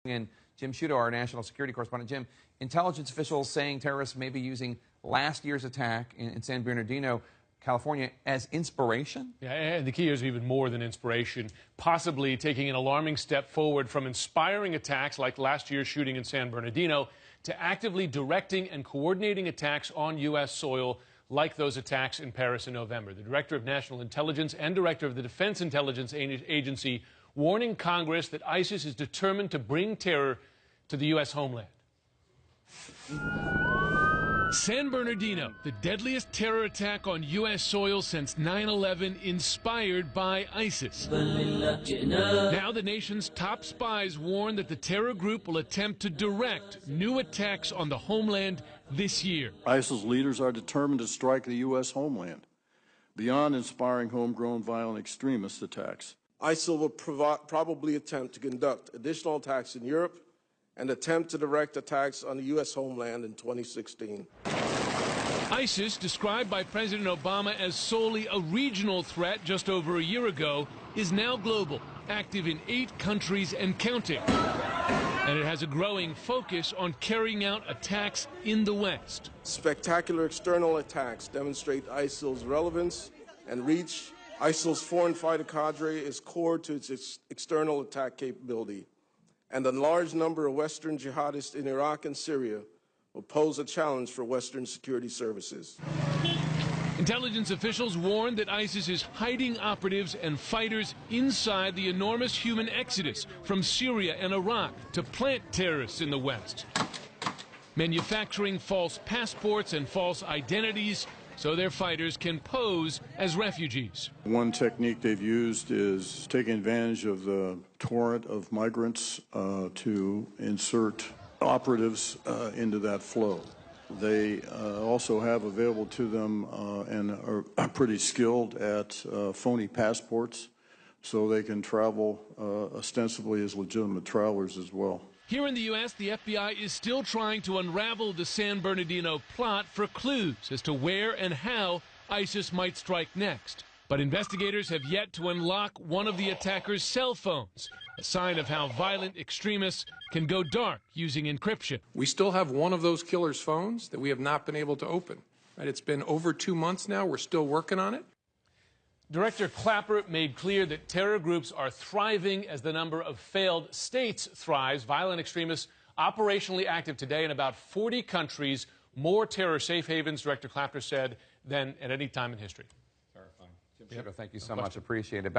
And Jim Sciutto, our national security correspondent. Jim, intelligence officials saying terrorists may be using last year's attack in San Bernardino, California, as inspiration? Yeah, and the key is even more than inspiration, possibly taking an alarming step forward from inspiring attacks like last year's shooting in San Bernardino to actively directing and coordinating attacks on U.S. soil like those attacks in Paris in November. The Director of National Intelligence and Director of the Defense Intelligence Agency warning Congress that ISIS is determined to bring terror to the U.S. homeland. San Bernardino, the deadliest terror attack on U.S. soil since 9/11, inspired by ISIS. Now the nation's top spies warn that the terror group will attempt to direct new attacks on the homeland this year. ISIS leaders are determined to strike the U.S. homeland, beyond inspiring homegrown violent extremist attacks. ISIL will probably attempt to conduct additional attacks in Europe and attempt to direct attacks on the U.S. homeland in 2016. ISIS, described by President Obama as solely a regional threat just over a year ago, is now global, active in 8 countries and counting. And it has a growing focus on carrying out attacks in the West. Spectacular external attacks demonstrate ISIL's relevance and reach. ISIL's foreign fighter cadre is core to its external attack capability, and a large number of Western jihadists in Iraq and Syria will pose a challenge for Western security services. Intelligence officials warn that ISIS is hiding operatives and fighters inside the enormous human exodus from Syria and Iraq to plant terrorists in the West, manufacturing false passports and false identities so their fighters can pose as refugees. One technique they've used is taking advantage of the torrent of migrants to insert operatives into that flow. They also have available to them and are pretty skilled at phony passports, so they can travel ostensibly as legitimate travelers as well. Here in the U.S., the FBI is still trying to unravel the San Bernardino plot for clues as to where and how ISIS might strike next. But investigators have yet to unlock one of the attackers' cell phones, a sign of how violent extremists can go dark using encryption. We still have one of those killers' phones that we have not been able to open. Right? It's been over 2 months now. We're still working on it. Director Clapper made clear that terror groups are thriving as the number of failed states thrives. Violent extremists operationally active today in about 40 countries, more terror safe havens, Director Clapper said, than at any time in history. Terrifying. Jim Sciutto, thank you so much. Appreciate it.